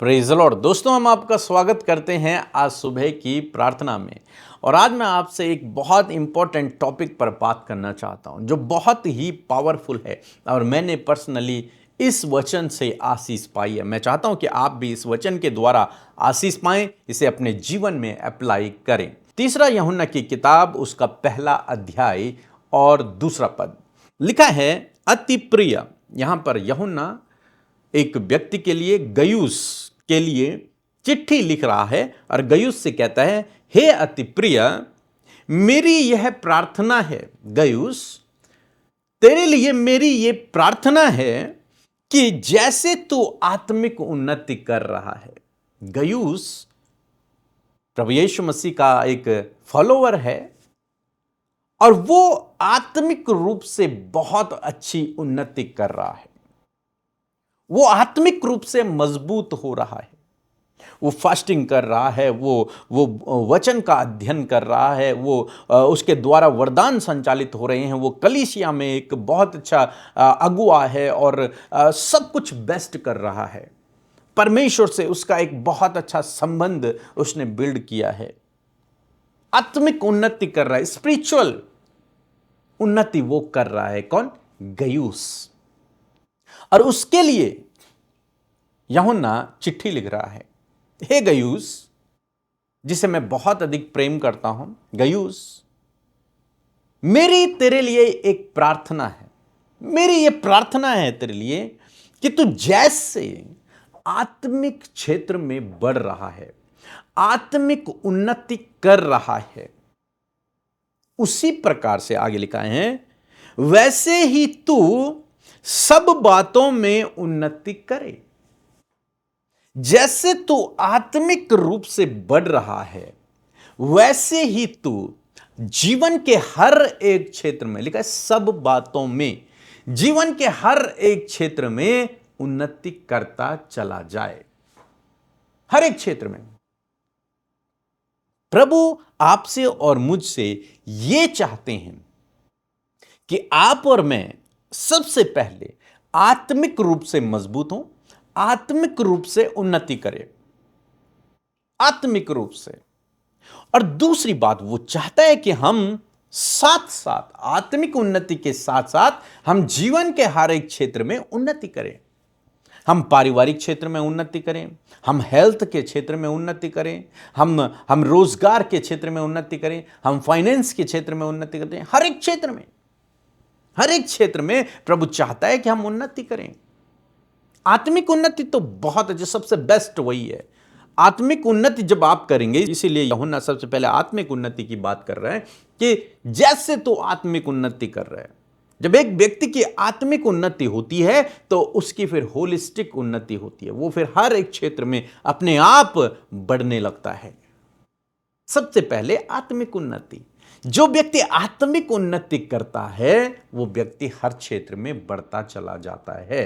Praise the Lord. दोस्तों, हम आपका स्वागत करते हैं आज सुबह की प्रार्थना में। और आज मैं आपसे एक बहुत इंपॉर्टेंट टॉपिक पर बात करना चाहता हूं जो बहुत ही पावरफुल है और मैंने पर्सनली इस वचन से आशीष पाई है। मैं चाहता हूं कि आप भी इस वचन के द्वारा आशीष पाएं, इसे अपने जीवन में अप्लाई करें। तीसरा यूहन्ना की किताब, उसका पहला अध्याय और दूसरा पद लिखा है, अति प्रिय। यहां पर यूहन्ना एक व्यक्ति के लिए, गयुस के लिए चिट्ठी लिख रहा है और गयुस से कहता है, हे अति प्रिय, मेरी यह प्रार्थना है। गयुस, तेरे लिए मेरी यह प्रार्थना है कि जैसे तू आत्मिक उन्नति कर रहा है। गयुस प्रभु यीशु मसीह का एक फॉलोवर है और वो आत्मिक रूप से बहुत अच्छी उन्नति कर रहा है। वो आत्मिक रूप से मजबूत हो रहा है। वो फास्टिंग कर रहा है, वो वचन का अध्ययन कर रहा है, वो उसके द्वारा वरदान संचालित हो रहे हैं। वो कलीसिया में एक बहुत अच्छा अगुआ है और सब कुछ बेस्ट कर रहा है। परमेश्वर से उसका एक बहुत अच्छा संबंध उसने बिल्ड किया है। आत्मिक उन्नति कर रहा है, स्पिरिचुअल उन्नति वो कर रहा है। कौन? गयुस। और उसके लिए यूहन्ना चिट्ठी लिख रहा है, हे गयुस, जिसे मैं बहुत अधिक प्रेम करता हूं। गयुस, मेरी तेरे लिए एक प्रार्थना है। मेरी यह प्रार्थना है तेरे लिए कि तू जैसे आत्मिक क्षेत्र में बढ़ रहा है, आत्मिक उन्नति कर रहा है, उसी प्रकार से आगे लिखा है, वैसे ही तू सब बातों में उन्नति करे। जैसे तू आत्मिक रूप से बढ़ रहा है, वैसे ही तू जीवन के हर एक क्षेत्र में, लिखा है सब बातों में, जीवन के हर एक क्षेत्र में उन्नति करता चला जाए। हर एक क्षेत्र में प्रभु आपसे और मुझसे ये चाहते हैं कि आप और मैं सबसे पहले आत्मिक रूप से मजबूत हों, आत्मिक रूप से उन्नति करें, आत्मिक रूप से। और दूसरी बात, वो चाहता है कि हम साथ साथ, आत्मिक उन्नति के साथ साथ, हम जीवन के हर एक क्षेत्र में उन्नति करें। हम पारिवारिक क्षेत्र में उन्नति करें, हम हेल्थ के क्षेत्र में उन्नति करें, हम रोजगार के क्षेत्र में उन्नति करें, हम फाइनेंस के क्षेत्र में उन्नति करें। हर एक क्षेत्र में, हर एक क्षेत्र में प्रभु चाहता है कि हम उन्नति करें। आत्मिक उन्नति तो बहुत है, सबसे बेस्ट वही है। आत्मिक उन्नति जब आप करेंगे, इसीलिए यूहन्ना सबसे पहले आत्मिक उन्नति की बात कर रहा है कि जैसे तो आत्मिक उन्नति कर रहा है। जब एक व्यक्ति की आत्मिक उन्नति होती है तो उसकी फिर होलिस्टिक उन्नति होती है। वो फिर हर एक क्षेत्र में अपने आप बढ़ने लगता है। सबसे पहले आत्मिक उन्नति। जो व्यक्ति आत्मिक उन्नति करता है वो व्यक्ति हर क्षेत्र में बढ़ता चला जाता है।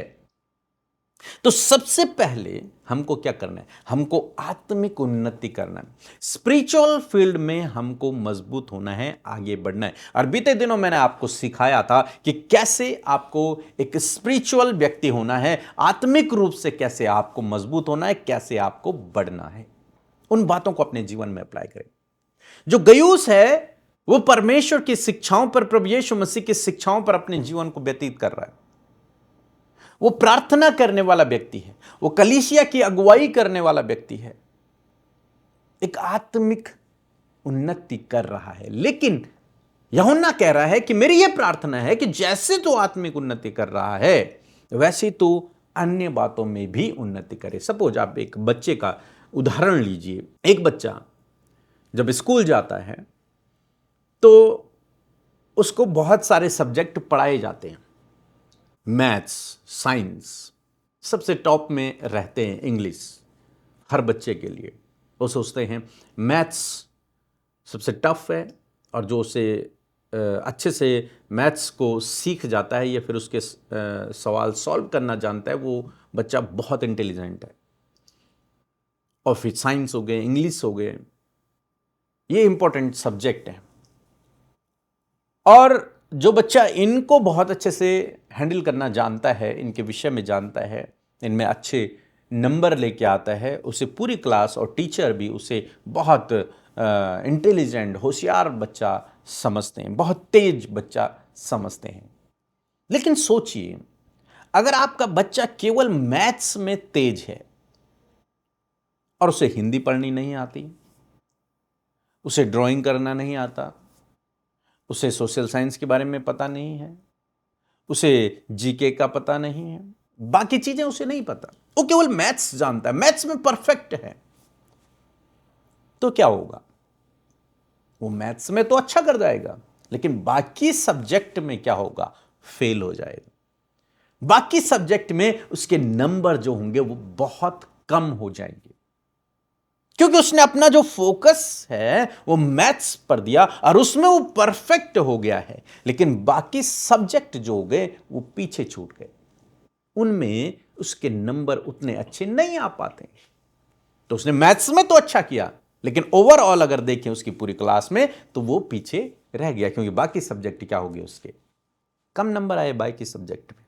तो सबसे पहले हमको क्या करना है? हमको आत्मिक उन्नति करना है। स्पिरिचुअल फील्ड में हमको मजबूत होना है, आगे बढ़ना है। और बीते दिनों मैंने आपको सिखाया था कि कैसे आपको एक स्पिरिचुअल व्यक्ति होना है, आत्मिक रूप से कैसे आपको मजबूत होना है, कैसे आपको बढ़ना है। उन बातों को अपने जीवन में अप्लाई करें। जो गयुस है वो परमेश्वर की शिक्षाओं पर, प्रभु यीशु मसीह की शिक्षाओं पर अपने जीवन को व्यतीत कर रहा है। वो प्रार्थना करने वाला व्यक्ति है, वो कलीसिया की अगुवाई करने वाला व्यक्ति है, एक आत्मिक उन्नति कर रहा है। लेकिन यूहन्ना कह रहा है कि मेरी यह प्रार्थना है कि जैसे तू आत्मिक उन्नति कर रहा है, वैसे तू अन्य बातों में भी उन्नति करे। सपोज आप एक बच्चे का उदाहरण लीजिए। एक बच्चा जब स्कूल जाता है तो उसको बहुत सारे सब्जेक्ट पढ़ाए जाते हैं। मैथ्स, साइंस, सबसे टॉप में रहते हैं इंग्लिश हर बच्चे के लिए। वो सोचते हैं मैथ्स सबसे टफ है, और जो उसे अच्छे से मैथ्स को सीख जाता है या फिर उसके सवाल सॉल्व करना जानता है, वो बच्चा बहुत इंटेलिजेंट है। और फिर साइंस हो गए, इंग्लिश हो गए, ये इंपॉर्टेंट सब्जेक्ट हैं। और जो बच्चा इनको बहुत अच्छे से हैंडल करना जानता है, इनके विषय में जानता है, इनमें अच्छे नंबर लेके आता है, उसे पूरी क्लास और टीचर भी उसे बहुत इंटेलिजेंट, होशियार बच्चा समझते हैं, बहुत तेज बच्चा समझते हैं। लेकिन सोचिए, अगर आपका बच्चा केवल मैथ्स में तेज है और उसे हिंदी पढ़नी नहीं आती, उसे ड्राइंग करना नहीं आता, उसे सोशल साइंस के बारे में पता नहीं है, उसे जीके का पता नहीं है, बाकी चीजें उसे नहीं पता, वो केवल मैथ्स जानता है, मैथ्स में परफेक्ट है, तो क्या होगा? वो मैथ्स में तो अच्छा कर जाएगा, लेकिन बाकी सब्जेक्ट में क्या होगा? फेल हो जाएगा। बाकी सब्जेक्ट में उसके नंबर जो होंगे वो बहुत कम हो जाएंगे, क्योंकि उसने अपना जो फोकस है वो मैथ्स पर दिया और उसमें वो परफेक्ट हो गया है, लेकिन बाकी सब्जेक्ट जो हो गए वो पीछे छूट गए, उनमें उसके नंबर उतने अच्छे नहीं आ पाते। तो उसने मैथ्स में तो अच्छा किया, लेकिन ओवरऑल अगर देखें उसकी पूरी क्लास में तो वो पीछे रह गया, क्योंकि बाकी सब्जेक्ट क्या हो गए, उसके कम नंबर आए बाकी सब्जेक्ट में।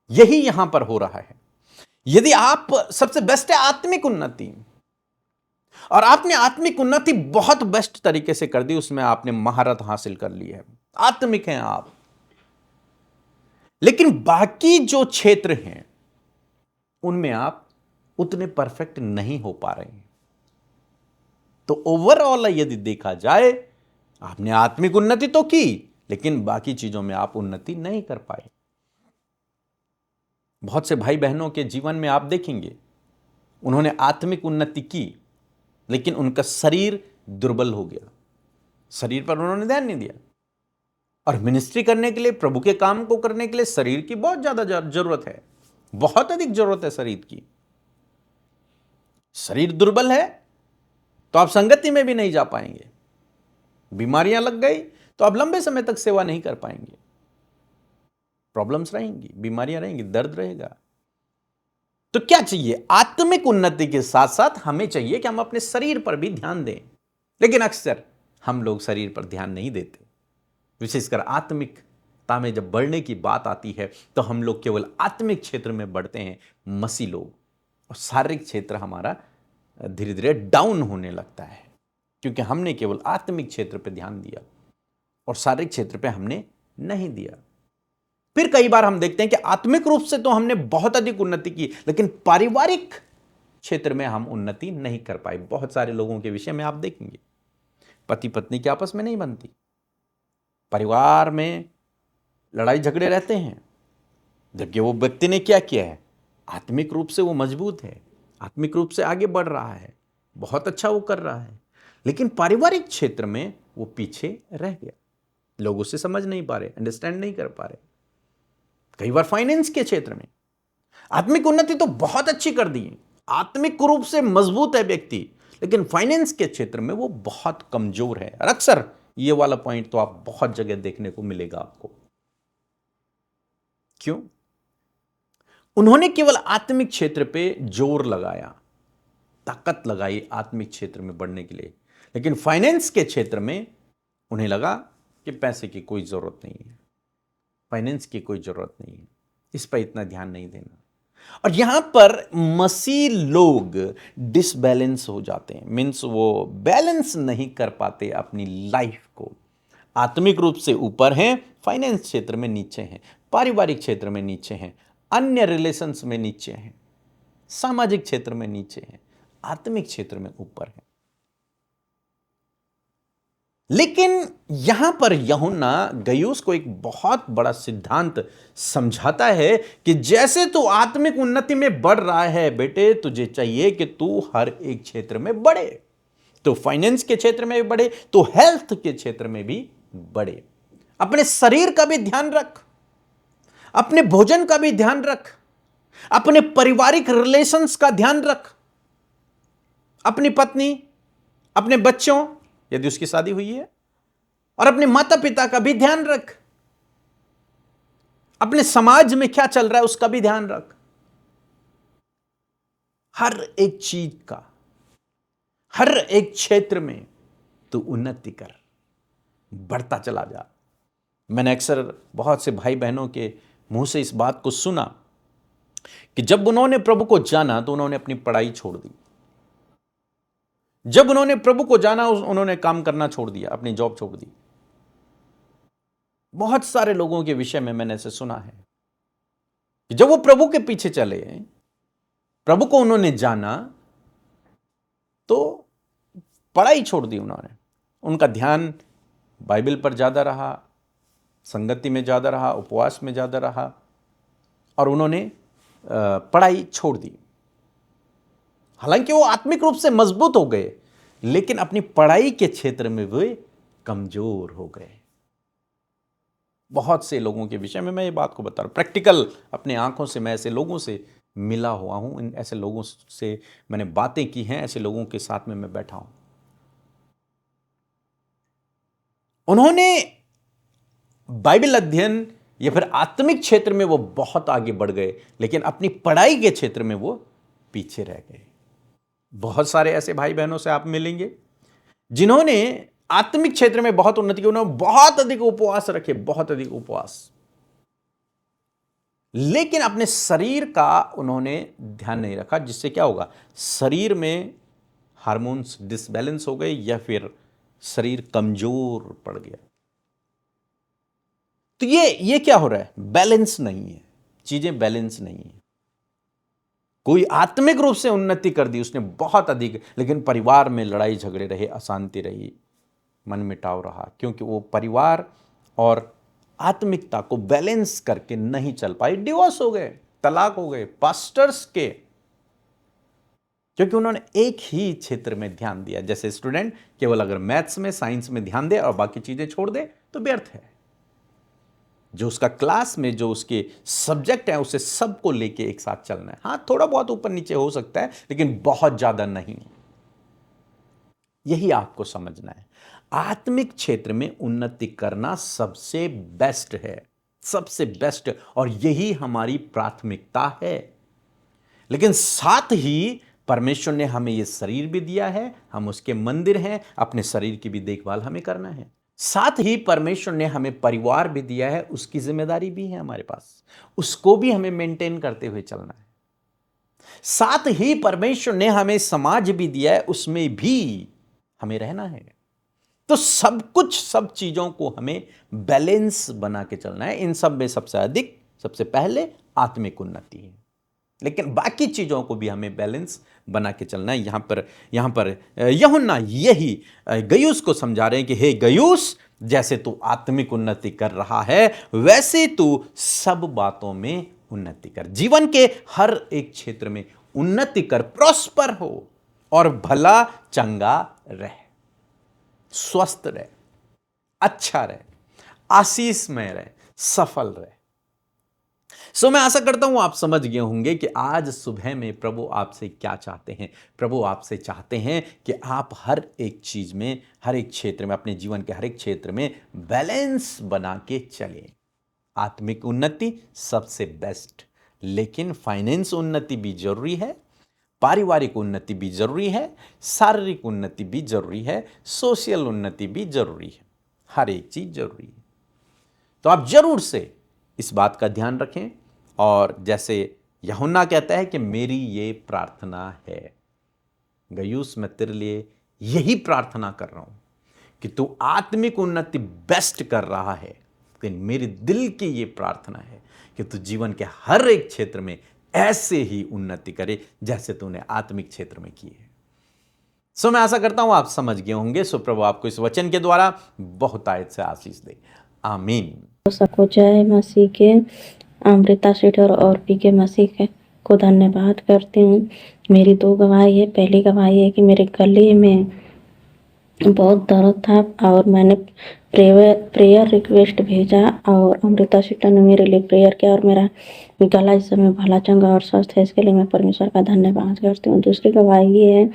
यही यहां पर हो रहा है। यदि आप सबसे बेस्ट है आत्मिक उन्नति, और आपने आत्मिक उन्नति बहुत बेस्ट तरीके से कर दी, उसमें आपने महारत हासिल कर ली है, आत्मिक हैं आप, लेकिन बाकी जो क्षेत्र हैं उनमें आप उतने परफेक्ट नहीं हो पा रहे हैं, तो ओवरऑल यदि देखा जाए, आपने आत्मिक उन्नति तो की, लेकिन बाकी चीजों में आप उन्नति नहीं कर पाए। बहुत से भाई बहनों के जीवन में आप देखेंगे, उन्होंने आत्मिक उन्नति की, लेकिन उनका शरीर दुर्बल हो गया, शरीर पर उन्होंने ध्यान नहीं दिया। और मिनिस्ट्री करने के लिए, प्रभु के काम को करने के लिए शरीर की बहुत ज्यादा जरूरत है, बहुत अधिक जरूरत है शरीर की। शरीर दुर्बल है तो आप संगति में भी नहीं जा पाएंगे, बीमारियां लग गई तो आप लंबे समय तक सेवा नहीं कर पाएंगे, प्रॉब्लम्स रहेंगी, बीमारियां रहेंगी, दर्द रहेगा। तो क्या चाहिए? आत्मिक उन्नति के साथ साथ हमें चाहिए कि हम अपने शरीर पर भी ध्यान दें, लेकिन अक्सर हम लोग शरीर पर ध्यान नहीं देते। विशेषकर आत्मिकता में जब बढ़ने की बात आती है तो हम लोग केवल आत्मिक क्षेत्र में बढ़ते हैं, मसीह लोग, और शारीरिक क्षेत्र हमारा धीरे धीरे डाउन होने लगता है, क्योंकि हमने केवल आत्मिक क्षेत्र पर ध्यान दिया और शारीरिक क्षेत्र पर हमने नहीं दिया। फिर कई बार हम देखते हैं कि आत्मिक रूप से तो हमने बहुत अधिक उन्नति की, लेकिन पारिवारिक क्षेत्र में हम उन्नति नहीं कर पाए। बहुत सारे लोगों के विषय में आप देखेंगे, पति पत्नी के आपस में नहीं बनती, परिवार में लड़ाई झगड़े रहते हैं, जबकि वो व्यक्ति ने क्या किया है? आत्मिक रूप से वो मजबूत है, आत्मिक रूप से आगे बढ़ रहा है, बहुत अच्छा वो कर रहा है, लेकिन पारिवारिक क्षेत्र में वो पीछे रह गया, लोग उसे समझ नहीं पा रहे, अंडरस्टैंड नहीं कर पा रहे। कई बार फाइनेंस के क्षेत्र में आत्मिक उन्नति तो बहुत अच्छी कर दी, आत्मिक रूप से मजबूत है व्यक्ति, लेकिन फाइनेंस के क्षेत्र में वो बहुत कमजोर है। और अक्सर ये वाला पॉइंट तो आप बहुत जगह देखने को मिलेगा आपको। क्यों? उन्होंने केवल आत्मिक क्षेत्र पे जोर लगाया, ताकत लगाई आत्मिक क्षेत्र में बढ़ने के लिए, लेकिन फाइनेंस के क्षेत्र में उन्हें लगा कि पैसे की कोई जरूरत नहीं है, फाइनेंस की कोई जरूरत नहीं है, इस पर इतना ध्यान नहीं देना। और यहां पर मसीह लोग डिसबैलेंस हो जाते हैं, मीन्स वो बैलेंस नहीं कर पाते अपनी लाइफ को। आत्मिक रूप से ऊपर हैं, फाइनेंस क्षेत्र में नीचे हैं, पारिवारिक क्षेत्र में नीचे हैं, अन्य रिलेशंस में नीचे हैं, सामाजिक क्षेत्र में नीचे हैं, आत्मिक क्षेत्र में ऊपर हैं। लेकिन यहां पर यूहन्ना गयुस को एक बहुत बड़ा सिद्धांत समझाता है कि जैसे तू आत्मिक उन्नति में बढ़ रहा है बेटे, तुझे चाहिए कि तू हर एक क्षेत्र में बढ़े, तो फाइनेंस के क्षेत्र में भी बढ़े, तो हेल्थ के क्षेत्र में भी बढ़े। अपने शरीर का भी ध्यान रख, अपने भोजन का भी ध्यान रख, अपने पारिवारिक रिलेशंस का ध्यान रख, अपनी पत्नी, अपने बच्चों यदि उसकी शादी हुई है, और अपने माता पिता का भी ध्यान रख, अपने समाज में क्या चल रहा है उसका भी ध्यान रख। हर एक चीज का, हर एक क्षेत्र में तू उन्नति कर, बढ़ता चला जा। मैंने अक्सर बहुत से भाई बहनों के मुंह से इस बात को सुना कि जब उन्होंने प्रभु को जाना तो उन्होंने अपनी पढ़ाई छोड़ दी। जब उन्होंने प्रभु को जाना उन्होंने काम करना छोड़ दिया, अपनी जॉब छोड़ दी। बहुत सारे लोगों के विषय में मैंने ऐसे सुना है कि जब वो प्रभु के पीछे चले, प्रभु को उन्होंने जाना, तो पढ़ाई छोड़ दी उन्होंने। उनका ध्यान बाइबल पर ज्यादा रहा, संगति में ज्यादा रहा, उपवास में ज्यादा रहा, और उन्होंने पढ़ाई छोड़ दी। हालांकि वो आत्मिक रूप से मजबूत हो गए, लेकिन अपनी पढ़ाई के क्षेत्र में वे कमजोर हो गए। बहुत से लोगों के विषय में मैं ये बात को बता रहा हूं, प्रैक्टिकल अपने आंखों से मैं ऐसे लोगों से मिला हुआ हूं, इन ऐसे लोगों से मैंने बातें की हैं, ऐसे लोगों के साथ में मैं बैठा हूं। उन्होंने बाइबल अध्ययन या फिर आत्मिक क्षेत्र में वो बहुत आगे बढ़ गए, लेकिन अपनी पढ़ाई के क्षेत्र में वो पीछे रह गए। बहुत सारे ऐसे भाई बहनों से आप मिलेंगे जिन्होंने आत्मिक क्षेत्र में बहुत उन्नति की, उन्होंने बहुत अधिक उपवास रखे, बहुत अधिक उपवास, लेकिन अपने शरीर का उन्होंने ध्यान नहीं रखा, जिससे क्या होगा, शरीर में हार्मोन्स डिसबैलेंस हो गए या फिर शरीर कमजोर पड़ गया। तो ये क्या हो रहा है, बैलेंस नहीं है, चीजें बैलेंस नहीं है। कोई आत्मिक रूप से उन्नति कर दी उसने बहुत अधिक, लेकिन परिवार में लड़ाई झगड़े रहे, अशांति रही, मन मिटाव रहा, क्योंकि वो परिवार और आत्मिकता को बैलेंस करके नहीं चल पाई। डिवोर्स हो गए, तलाक हो गए पास्टर्स के, क्योंकि उन्होंने एक ही क्षेत्र में ध्यान दिया। जैसे स्टूडेंट केवल अगर मैथ्स में, साइंस में ध्यान दे और बाकी चीजें छोड़ दे तो व्यर्थ है। जो उसका क्लास में जो उसके सब्जेक्ट है उसे सबको लेके एक साथ चलना है। हाँ, थोड़ा बहुत ऊपर नीचे हो सकता है, लेकिन बहुत ज्यादा नहीं। यही आपको समझना है। आत्मिक क्षेत्र में उन्नति करना सबसे बेस्ट है, सबसे बेस्ट, और यही हमारी प्राथमिकता है। लेकिन साथ ही परमेश्वर ने हमें यह शरीर भी दिया है, हम उसके मंदिर हैं, अपने शरीर की भी देखभाल हमें करना है। साथ ही परमेश्वर ने हमें परिवार भी दिया है, उसकी जिम्मेदारी भी है हमारे पास, उसको भी हमें मेंटेन करते हुए चलना है। साथ ही परमेश्वर ने हमें समाज भी दिया है, उसमें भी हमें रहना है। तो सब कुछ, सब चीजों को हमें बैलेंस बना के चलना है। इन सब में सबसे अधिक, सबसे पहले आत्मिक उन्नति है, लेकिन बाकी चीजों को भी हमें बैलेंस बना के चलना है। यहां पर यूहन्ना यही गयुस को समझा रहे हैं कि हे गयुस, जैसे तू आत्मिक उन्नति कर रहा है वैसे तू सब बातों में उन्नति कर, जीवन के हर एक क्षेत्र में उन्नति कर, प्रॉस्पर हो और भला चंगा रहे, स्वस्थ रहे, अच्छा रहे, आशीषमय रहे, सफल रहे। सो मैं आशा करता हूं आप समझ गए होंगे कि आज सुबह में प्रभु आपसे क्या चाहते हैं। प्रभु आपसे चाहते हैं कि आप हर एक चीज में, हर एक क्षेत्र में, अपने जीवन के हर एक क्षेत्र में बैलेंस बना के चलें। आत्मिक उन्नति सबसे बेस्ट, लेकिन फाइनेंस उन्नति भी जरूरी है, पारिवारिक उन्नति भी जरूरी है, शारीरिक उन्नति भी जरूरी है, सोशल उन्नति भी जरूरी है, हर एक चीज जरूरी है। तो आप जरूर से इस बात का ध्यान रखें, और जैसे यूहन्ना कहता है कि मेरी ये प्रार्थना है, गयुस मैं तेरे लिए यही प्रार्थना कर रहा हूं कि तू आत्मिक उन्नति बेस्ट कर रहा है, लेकिन मेरी दिल की ये प्रार्थना है कि तू जीवन के हर एक क्षेत्र में ऐसे ही उन्नति करे जैसे तूने आत्मिक क्षेत्र में की है। सो मैं आशा करता हूं आप समझ गए होंगे। सो प्रभु आपको इस वचन के द्वारा बहुत आयत से आशीष दे, आमीन। सबको जय मसीह के। अमृता सीटर और पी के मसीह को धन्यवाद करती हूँ। मेरी 2 गवाही है। पहली गवाही है कि मेरे गले में बहुत दर्द था और मैंने प्रेयर रिक्वेस्ट भेजा और अमृता सीटर ने मेरे लिए प्रेयर किया और मेरा गला इस समय भला चंगा और स्वस्थ है। इसके लिए मैं परमेश्वर का धन्यवाद करती हूँ। दूसरी गवाही ये है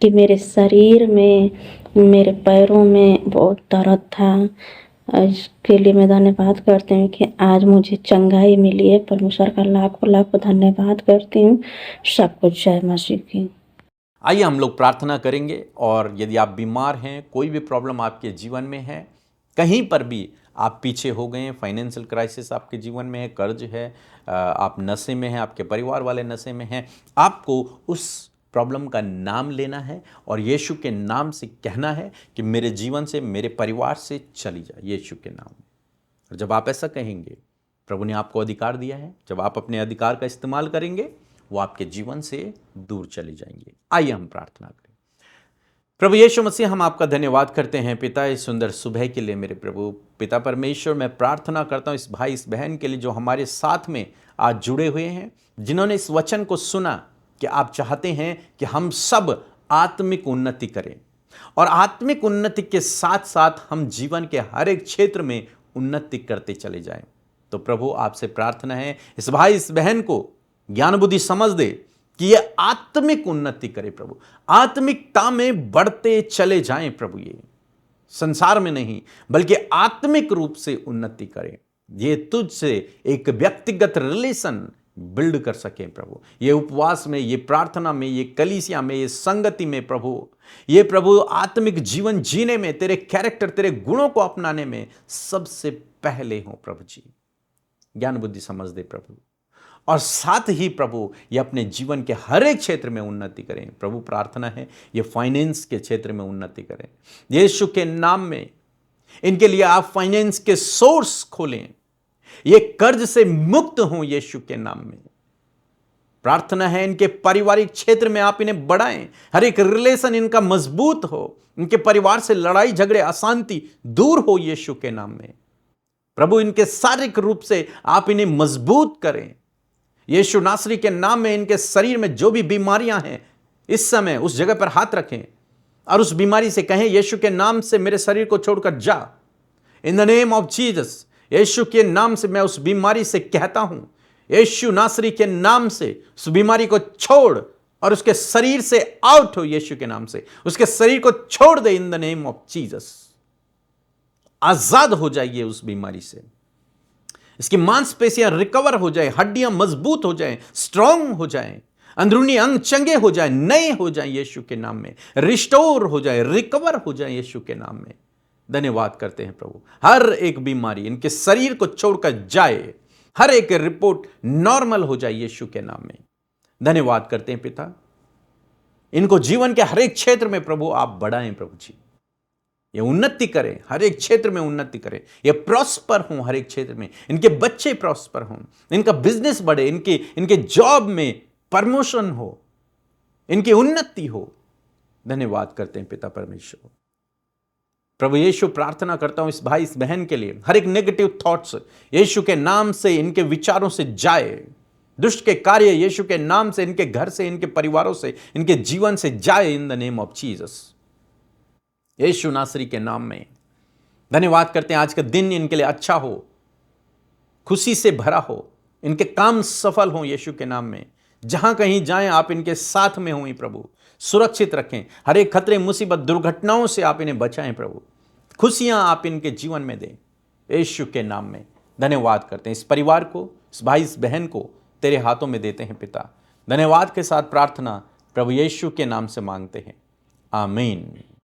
कि मेरे शरीर में, मेरे पैरों में बहुत दर्द था। इसके लिए मैं धन्यवाद करती हूँ कि आज मुझे चंगाई मिली है। परमेश्वर का लाखों लाखों धन्यवाद करती हूँ। सबको जय मसीह की। आइए हम लोग प्रार्थना करेंगे, और यदि आप बीमार हैं, कोई भी प्रॉब्लम आपके जीवन में है, कहीं पर भी आप पीछे हो गए हैं, फाइनेंशियल क्राइसिस आपके जीवन में है, कर्ज है, आप नशे में हैं, आपके परिवार वाले नशे में हैं, आपको उस प्रॉब्लम का नाम लेना है और यीशु के नाम से कहना है कि मेरे जीवन से, मेरे परिवार से चली जाए यीशु के नाम में। और जब आप ऐसा कहेंगे, प्रभु ने आपको अधिकार दिया है, जब आप अपने अधिकार का इस्तेमाल करेंगे, वो आपके जीवन से दूर चली जाएंगे। आइए हम प्रार्थना करें। प्रभु यीशु मसीह, हम आपका धन्यवाद करते हैं पिता, इस सुंदर सुबह के लिए। मेरे प्रभु पिता परमेश्वर, मैं प्रार्थना करता हूँ इस भाई इस बहन के लिए जो हमारे साथ में आज जुड़े हुए हैं, जिन्होंने इस वचन को सुना कि आप चाहते हैं कि हम सब आत्मिक उन्नति करें और आत्मिक उन्नति के साथ साथ हम जीवन के हर एक क्षेत्र में उन्नति करते चले जाएं। तो प्रभु आपसे प्रार्थना है, इस भाई इस बहन को ज्ञान बुद्धि समझ दे कि ये आत्मिक उन्नति करे प्रभु, आत्मिकता में बढ़ते चले जाएं प्रभु, ये संसार में नहीं बल्कि आत्मिक रूप से उन्नति करें। ये तुझसे एक व्यक्तिगत रिलेशन बिल्ड कर सके प्रभु, ये उपवास में, ये प्रार्थना में, ये कलीसिया में, ये संगति में प्रभु, ये प्रभु आत्मिक जीवन जीने में, तेरे कैरेक्टर, तेरे गुणों को अपनाने में सबसे पहले हो प्रभु जी। ज्ञान बुद्धि समझ दे प्रभु, और साथ ही प्रभु ये अपने जीवन के हर एक क्षेत्र में उन्नति करें प्रभु। प्रार्थना है ये फाइनेंस के क्षेत्र में उन्नति करें यीशु के नाम में। इनके लिए आप फाइनेंस के सोर्स खोलें, ये कर्ज से मुक्त हों यीशु के नाम में। प्रार्थना है इनके पारिवारिक क्षेत्र में आप इन्हें बढ़ाएं, हर एक रिलेशन इनका मजबूत हो, इनके परिवार से लड़ाई झगड़े अशांति दूर हो यीशु के नाम में। प्रभु इनके शारीरिक रूप से आप इन्हें मजबूत करें यीशु नासरी के नाम में। इनके शरीर में जो भी बीमारियां हैं इस समय उस जगह पर हाथ रखें और उस बीमारी से कहें, यीशु के नाम से मेरे शरीर को छोड़कर जा, in the name of Jesus. यीशु के नाम से मैं उस बीमारी से कहता हूं, यीशु नासरी के नाम से उस बीमारी को छोड़ और उसके शरीर से आउट हो यीशु के नाम से, उसके शरीर को छोड़ दे in the name of Jesus. आजाद हो जाइए उस बीमारी से, इसकी मांसपेशियां रिकवर हो जाए, हड्डियां मजबूत हो जाएं, स्ट्रांग हो जाएं, अंदरूनी अंग चंगे हो जाएं, नए हो जाएं यीशु के नाम में, रिस्टोर हो जाए, रिकवर हो जाए यीशु के नाम में। धन्यवाद करते हैं प्रभु, हर एक बीमारी इनके शरीर को छोड़कर जाए, हर एक रिपोर्ट नॉर्मल हो जाए यीशु के नाम में। धन्यवाद करते हैं पिता, इनको जीवन के हर एक क्षेत्र में प्रभु आप बढ़ाएं प्रभु जी, ये उन्नति करें, हर एक क्षेत्र में उन्नति करें, ये प्रॉस्पर हों हर एक क्षेत्र में, इनके बच्चे प्रॉस्पर हों, इनका बिजनेस बढ़े, इनके जॉब में प्रमोशन हो, इनकी उन्नति हो। धन्यवाद करते हैं पिता परमेश्वर। प्रभु यीशु, प्रार्थना करता हूं इस भाई इस बहन के लिए, हर एक नेगेटिव थॉट्स यीशु के नाम से इनके विचारों से जाए, दुष्ट के कार्य यीशु के नाम से इनके घर से, इनके परिवारों से, इनके जीवन से जाए in the name of Jesus, यीशु नासरी के नाम में। धन्यवाद करते हैं आज का दिन इनके लिए अच्छा हो, खुशी से भरा हो, इनके काम सफल हों यीशु के नाम में। जहां कहीं जाएं आप इनके साथ में हों प्रभु, सुरक्षित रखें, हर एक खतरे मुसीबत दुर्घटनाओं से आप इन्हें बचाएं प्रभु, खुशियां आप इनके जीवन में दें यीशु के नाम में। धन्यवाद करते हैं इस परिवार को, इस भाई इस बहन को तेरे हाथों में देते हैं पिता। धन्यवाद के साथ प्रार्थना प्रभु यीशु के नाम से मांगते हैं, आमीन।